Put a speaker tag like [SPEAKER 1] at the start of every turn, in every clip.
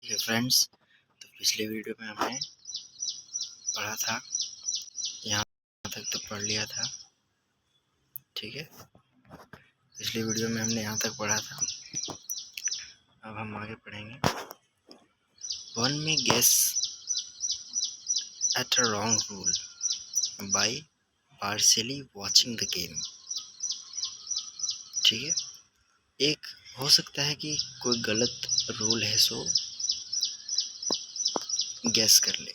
[SPEAKER 1] ठीक फ्रेंड्स, तो पिछले वीडियो में हमने पढ़ा था, यहाँ तक तो पढ़ लिया था। ठीक है, पिछले वीडियो में हमने यहाँ तक पढ़ा था। अब हम आगे पढ़ेंगे। One may guess at a wrong rule by partially watching the game. ठीक है, एक हो सकता है कि कोई गलत रूल है सो गेस कर ले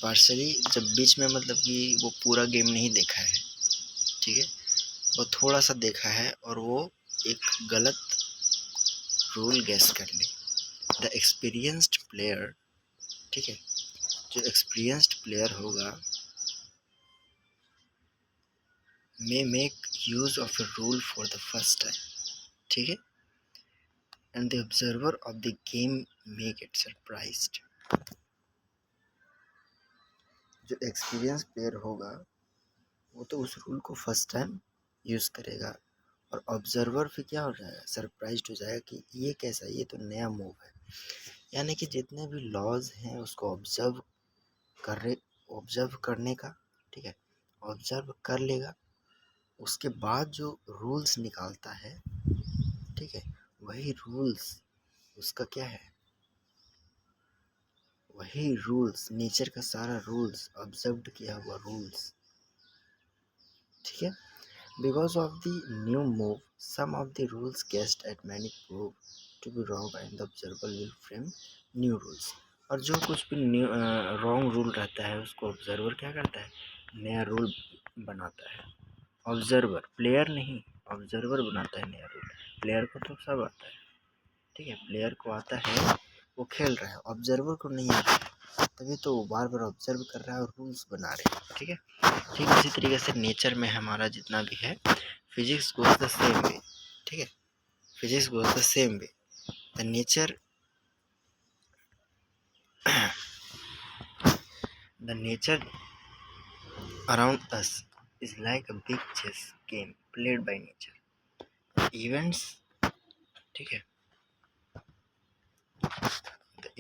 [SPEAKER 1] पार्शियली, जब बीच में मतलब कि वो पूरा गेम नहीं देखा है। ठीक है, वो थोड़ा सा देखा है और वो एक गलत रूल गेस कर ले। द एक्सपीरियंस्ड प्लेयर, ठीक है, जो एक्सपीरियंस्ड प्लेयर होगा may make use of a rule for the first time. ठीक है, and the observer of the game may gate surprised. जो एक्सपीरियंस प्लेयर होगा वो तो उस रूल को फर्स्ट टाइम यूज करेगा और ऑब्जर्वर फिर क्या हो जाएगा, सरप्राइज्ड हो जाएगा कि ये कैसा, ये तो नया मूव है। यानी कि जितने भी लॉज हैं उसको ऑब्जर्व करने का। ठीक है, ऑब्जर्व कर लेगा, उसके बाद जो रूल्स निकालता है, ठीक है, वही रूल्स उसका क्या है, वही रूल्स नेचर का सारा रूल्स ऑब्जर्व किया हुआ रूल्स। ठीक है, because of the new move some of the rules guessed at many prove to be wrong and the observer will frame new rules। और जो कुछ भी रॉन्ग रूल रहता है उसको ऑब्जर्वर क्या करता है, नया रूल बनाता है। ऑब्जर्वर, प्लेयर नहीं, ऑब्जर्वर बनाता है नया रूल। प्लेयर को तो सब आता है। ठीक है, प्लेयर को आता है, वो खेल रहा है, ऑब्जर्वर को नहीं आता है, तभी तो वो बार बार ऑब्जर्व कर रहा है और रूल्स बना रहे हैं। ठीक है, ठीक इसी तरीके से नेचर में हमारा जितना भी है, physics goes the same way. ठीक है, physics goes the same way. The nature around us is like a big chess game played by nature. Events, ठीक है, the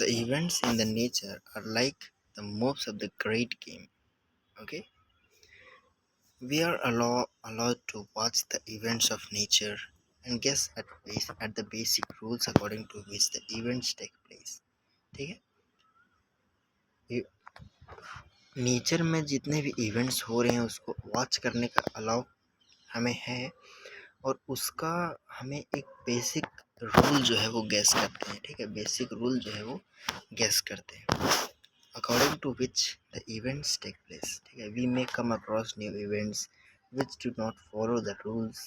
[SPEAKER 1] events in the nature are like the moves of the great game. Okay, we are allowed to watch the events of nature and guess at the basic rules according to which the events take place। ठीक है, nature में जितने भी events हो रहे हैं उसको watch करने का अलाउ हमें है और उसका हमें एक बेसिक रूल जो है वो गैस करते हैं। ठीक है, बेसिक रूल जो है वो गैस करते हैं according to which the events take place. ठीक है, we may come across new events which do not follow the rules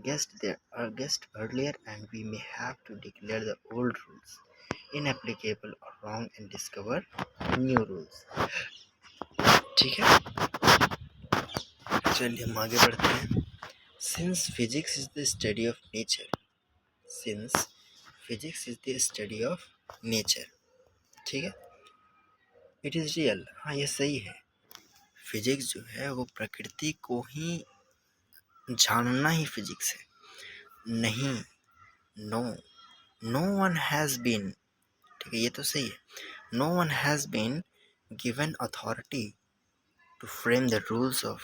[SPEAKER 1] guessed earlier and we may have to declare the old rules inapplicable or wrong and discover new rules। ठीक है, चलिए हम आगे बढ़ते हैं। Since physics is the study of nature, since physics is the study of nature, ठीक है, it is real, हाँ ये सही है। फिजिक्स जो है वो प्रकृति को ही जानना ही फिजिक्स है। नहीं, no, no one has been, ठीक है, ये तो सही है। No one has been given authority to frame the rules of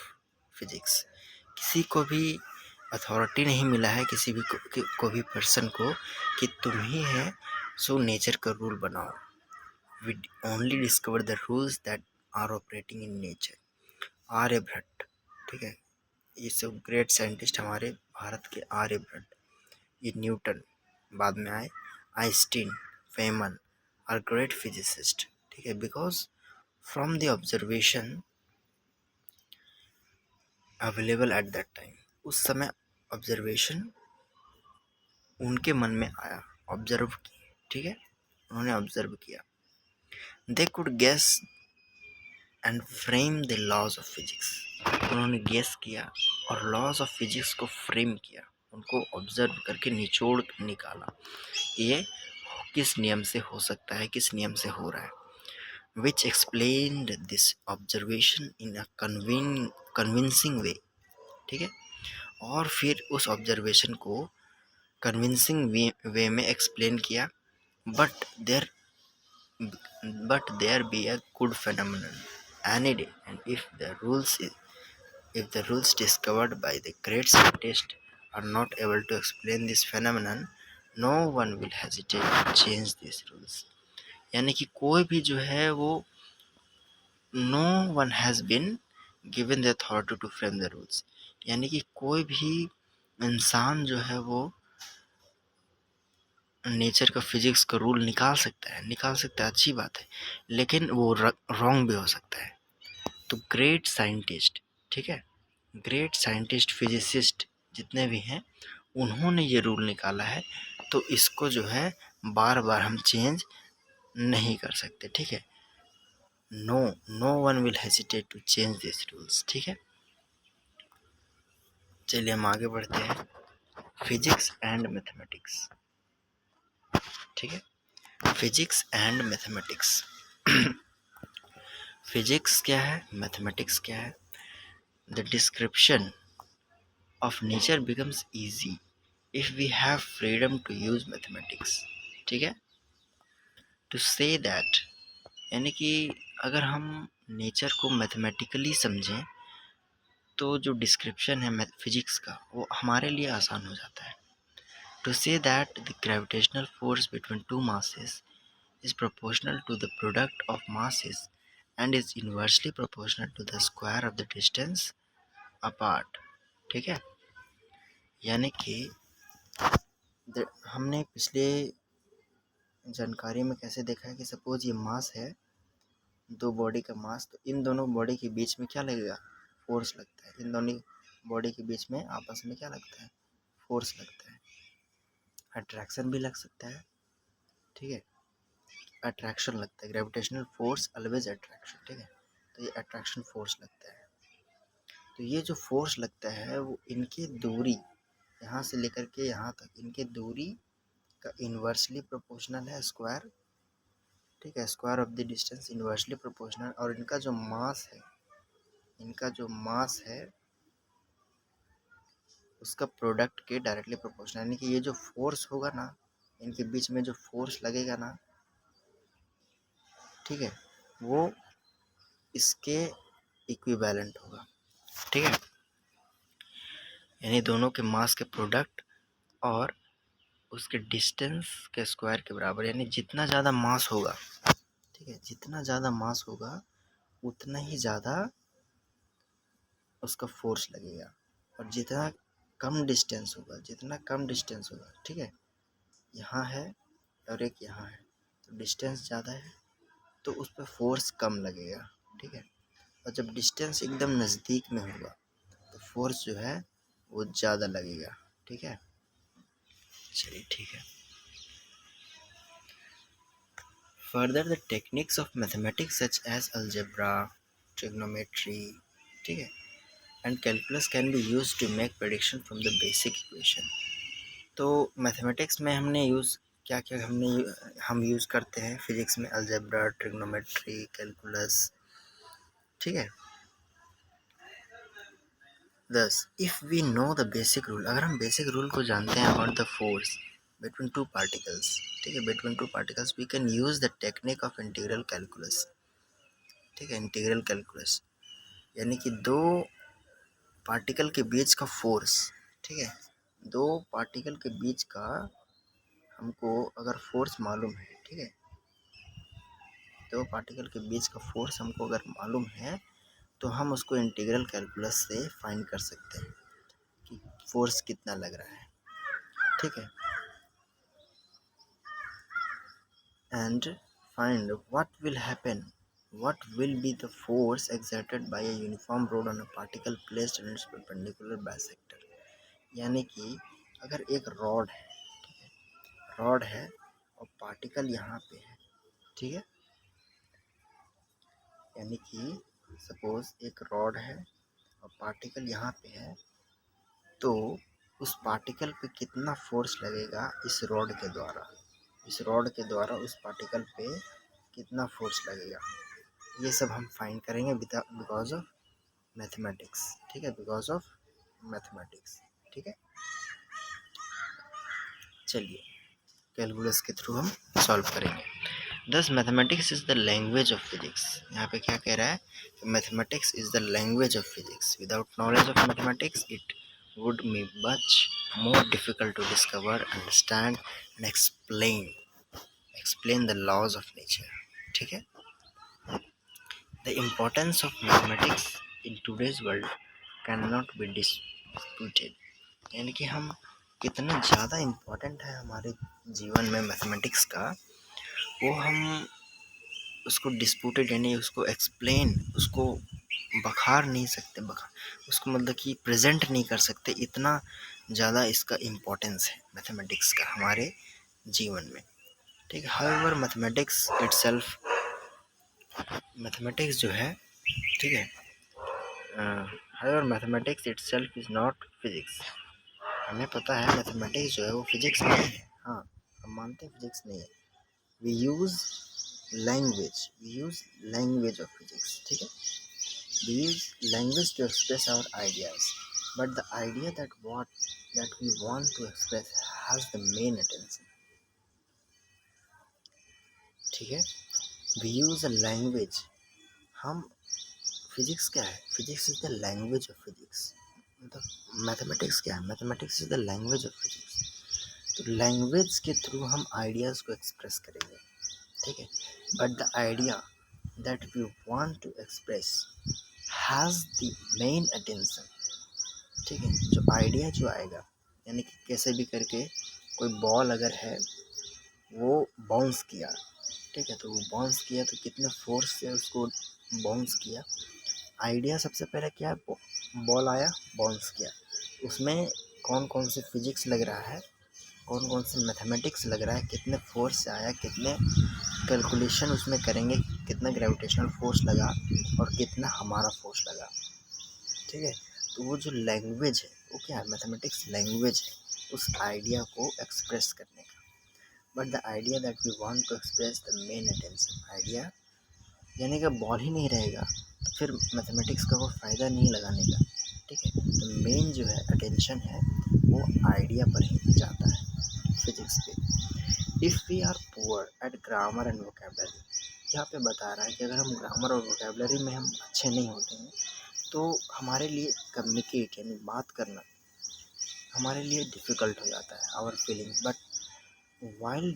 [SPEAKER 1] physics. किसी को भी अथॉरिटी नहीं मिला है, किसी भी को भी पर्सन को कि तुम ही है सो नेचर का रूल बनाओ। We only discover the rules that are operating in nature. Aryabhata, ठीक है, ये सब ग्रेट साइंटिस्ट हमारे भारत के। आर्यभट्ट, ये न्यूटन बाद में आए, Einstein, Feynman are great physicist. ठीक है, because from the observation available at that time, उस समय ऑब्जर्वेशन उनके मन में आया, ऑब्जर्व किए। ठीक है, उन्होंने ऑब्जर्व किया। They could guess and frame the laws of physics, उन्होंने गेस किया और लॉज ऑफ फिजिक्स को फ्रेम किया, उनको ऑब्जर्व करके निचोड़ निकाला, ये किस नियम से हो सकता है, किस नियम से हो रहा है। Which explained this observation in a convincing way. ठीक है, और फिर उस ऑब्जर्वेशन को कन्विंसिंग वे में एक्सप्लेन किया, but there be a good phenomenon any day, and if the rules discovered by the great scientist are not able to explain this phenomenon, no one will hesitate to change these rules. यानी कि कोई भी जो है वो no one has been given the authority to frame the rules, यानी कि कोई भी इंसान जो है वो नेचर का फिजिक्स का रूल निकाल सकता है, अच्छी बात है, लेकिन वो रॉन्ग भी हो सकता है। तो ग्रेट साइंटिस्ट, ठीक है, ग्रेट साइंटिस्ट फिजिसिस्ट जितने भी हैं उन्होंने ये रूल निकाला है, तो इसको जो है बार बार हम चेंज नहीं कर सकते, ठीक है। No one will hesitate to change this rules, ठीक है। चलिए हम आगे बढ़ते हैं। फिजिक्स एंड मैथमेटिक्स, ठीक है, फिजिक्स एंड मैथमेटिक्स। फिजिक्स क्या है, मैथमेटिक्स क्या है? The description of nature becomes easy if we have freedom to use mathematics, ठीक है। to say that, यानी कि अगर हम नेचर को मैथमेटिकली समझें तो जो डिस्क्रिप्शन है फिजिक्स का वो हमारे लिए आसान हो जाता है। to say that the gravitational force between two masses is proportional to the product of masses and is inversely proportional to the square of the distance apart, ठीक है। यानी कि हमने पिछले जानकारी में कैसे देखा है कि सपोज ये मास है, दो बॉडी का मास, तो इन दोनों बॉडी के बीच में क्या लगेगा, फोर्स लगता है। इन दोनों बॉडी के बीच में आपस में क्या लगता है, फोर्स लगता है। अट्रैक्शन भी लग सकता है, ठीक है, अट्रैक्शन लगता है, ग्रेविटेशनल फोर्स ऑलवेज अट्रैक्शन, ठीक है। तो ये अट्रैक्शन फोर्स लगता है। तो ये जो फोर्स लगता है वो इनकी दूरी यहाँ से लेकर के यहाँ तक, इनकी दूरी का इन्वर्सली प्रोपोर्शनल है स्क्वायर, ठीक है, square of the distance inversely proportional. और इनका जो मास है, इनका जो मास है उसका प्रोडक्ट के डायरेक्टली प्रोपोर्शनल, यानी कि ये जो फोर्स होगा ना, इनके बीच में जो फोर्स लगेगा ना, ठीक है, वो इसके इक्विवेलेंट होगा, ठीक है। यानी दोनों के मास के प्रोडक्ट और उसके डिस्टेंस के स्क्वायर के बराबर, यानी जितना ज़्यादा मास होगा, ठीक है, जितना ज़्यादा मास होगा उतना ही ज़्यादा उसका फोर्स लगेगा। और जितना कम डिस्टेंस होगा, जितना कम डिस्टेंस होगा, ठीक है, यहाँ है और एक यहाँ है, तो डिस्टेंस ज़्यादा है तो उस पर फोर्स कम लगेगा, ठीक है। और जब डिस्टेंस एकदम नज़दीक में होगा तो फोर्स जो है वो ज़्यादा लगेगा, ठीक है। चलिए ठीक है। Further the techniques of mathematics such as algebra, trigonometry, ठीक है, and calculus can be use to make prediction from the basic equation. तो मैथमेटिक्स में हमने यूज़ क्या क्या हम यूज़ करते हैं फिजिक्स में, अलजेब्रा, ट्रिग्नोमेट्री, कैलकुलस, ठीक है। Thus, if we know the basic rule, अगर हम बेसिक रूल को जानते हैं about the force between two particles, ठीक है, between two particles, we can use the technique of integral calculus, ठीक है, इंटीग्रल कैलकुलस। यानी कि दो पार्टिकल के बीच का फोर्स, ठीक है, दो पार्टिकल के बीच का हमको अगर फोर्स मालूम है, ठीक है, दो पार्टिकल के बीच का फोर्स हमको अगर मालूम है तो हम उसको इंटीग्रल कैलकुलस से फाइंड कर सकते हैं कि फोर्स कितना लग रहा है, ठीक है। And find what will be the force exerted by a uniform load on a particle placed in its perpendicular bisector। यानी कि अगर एक रॉड है, ठीक है, रॉड है और पार्टिकल यहाँ पे है, ठीक है, यानी कि सपोज एक रॉड है और पार्टिकल यहाँ पे है, तो उस पार्टिकल पे कितना फोर्स लगेगा इस रॉड के द्वारा, इस रॉड के द्वारा उस पार्टिकल पे कितना फोर्स लगेगा, ये सब हम फाइंड करेंगे बिकॉज ऑफ मैथमेटिक्स, ठीक है, बिकॉज ऑफ मैथमेटिक्स। ठीक है, चलिए कैलकुलस के थ्रू हम सॉल्व करेंगे। दस mathematics is the language of physics. यहाँ पे क्या कह रहा है, mathematics is the language of physics. Without knowledge of mathematics it would be much more difficult to discover, understand and explain the laws of nature। ठीक है, the importance of mathematics in today's world cannot be disputed। यानी कि हम कितना ज़्यादा important है हमारे जीवन में मैथमेटिक्स का, वो हम उसको डिस्प्यूटेड यानी उसको एक्सप्लेन, उसको बखार नहीं सकते, उसको मतलब कि प्रेजेंट नहीं कर सकते, इतना ज़्यादा इसका इम्पोर्टेंस है मैथमेटिक्स का हमारे जीवन में। ठीक है, हाउएवर मैथमेटिक्स जो है, ठीक है, however mathematics itself is not physics. हमें पता है मैथमेटिक्स जो है वो फिजिक्स नहीं है, हाँ हम मानते हैं फिजिक्स नहीं है। We use language of physics. ठीक है, we use language to express our ideas, but the idea that we want to express has the main attention। ठीक है, we use a language, हम फिजिक्स क्या है, physics is the language of physics. मतलब mathematics क्या है, mathematics is the language of physics. तो language के थ्रू हम आइडियाज़ को एक्सप्रेस करेंगे। ठीक है, but the idea that we want to express has the main attention. ठीक है, जो आइडिया जो आएगा, यानी कि कैसे भी करके कोई बॉल अगर है वो बाउंस किया, ठीक है, तो वो बाउंस किया तो कितने फोर्स से उसको बाउंस किया। आइडिया सबसे पहले क्या है, बॉल आया बाउंस किया, उसमें कौन कौन से फिजिक्स लग रहा है, कौन कौन से मैथमेटिक्स लग रहा है, कितने फोर्स से आया, कितने कैलकुलेशन उसमें करेंगे, कितना ग्रेविटेशनल फोर्स लगा और कितना हमारा फोर्स लगा। ठीक है, तो वो जो लैंग्वेज है वो क्या है, मैथमेटिक्स लैंग्वेज है उस आइडिया को एक्सप्रेस करने का। But the idea that we want to express the main attention, idea यानी कि बॉल ही नहीं रहेगा तो फिर मैथमेटिक्स का कोई फ़ायदा नहीं लगाने का। ठीक है, तो मेन जो है अटेंशन है वो आइडिया पर ही जाता है फिजिक्स पे। If we are poor at grammar and vocabulary, यहाँ पे बता रहा है कि अगर हम ग्रामर और वोकेबलरी में हम अच्छे नहीं होते हैं तो हमारे लिए कम्युनिकेट यानी बात करना हमारे लिए डिफ़िकल्ट हो जाता है, our feelings. But while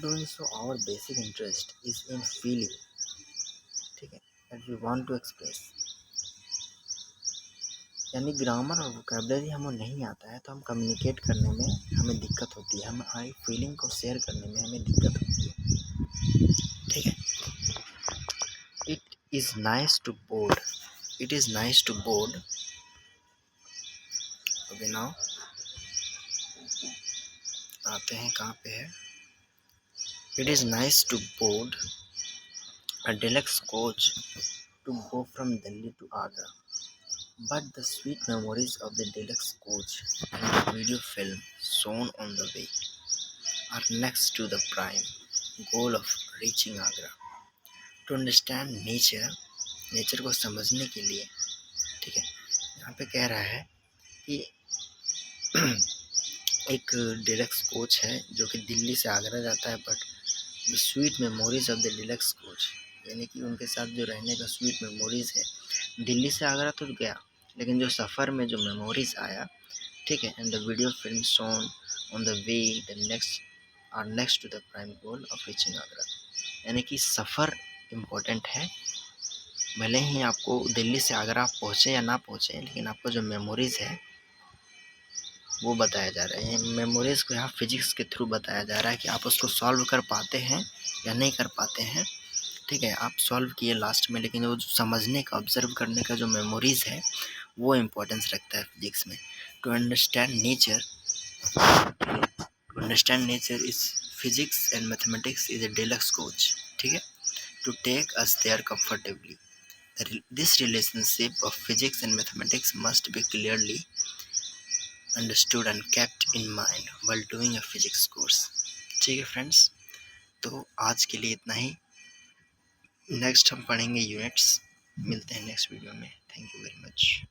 [SPEAKER 1] doing so our basic interest is in feeling, ठीक है, that we want to express। यानी ग्रामर और वोकेबलरी हमें नहीं आता है तो हम कम्युनिकेट करने में हमें दिक्कत होती है, हमारी फीलिंग को शेयर करने में हमें दिक्कत होती है। ठीक है, it is nice to board. अभी नाउ आते हैं कहाँ पे है, it is nice to board a deluxe coach to go from Delhi to Agra, but the sweet memories of the deluxe coach and the video film shown on the way are next to the prime goal of reaching Agra। To understand nature को समझने के लिए, ठीक है, यहाँ पे कह रहा है कि एक डिलक्स कोच है जो कि दिल्ली से आगरा जाता है, but the sweet memories of the deluxe coach, यानी कि उनके साथ जो रहने का स्वीट मेमोरीज़ है, दिल्ली से आगरा तो गया लेकिन जो सफ़र में जो मेमोरीज़ आया, ठीक है, and the video film shown on the way the next to the prime goal of reaching Agra. यानी कि सफ़र इम्पोर्टेंट है, भले ही आपको दिल्ली से आगरा आप पहुँचे या ना पहुँचे, लेकिन आपको जो मेमोरीज़ है वो बताया जा रहा है। मेमोरीज़ को यहाँ फिजिक्स के थ्रू बताया जा रहा है कि आप उसको सॉल्व कर पाते हैं या नहीं कर पाते हैं। ठीक है, आप सॉल्व किए लास्ट में, लेकिन वो समझने का, ऑब्जर्व करने का जो मेमोरीज़ है वो इम्पोर्टेंस रखता है फिजिक्स में। To understand nature is physics and mathematics is a deluxe coach. ठीक है, to take us there comfortably. This relationship of physics and mathematics must be clearly understood and kept in mind while doing a physics course. ठीक है friends, तो आज के लिए इतना ही। Next हम पढ़ेंगे यूनिट्स। मिलते हैं नेक्स्ट वीडियो में। Thank you very much.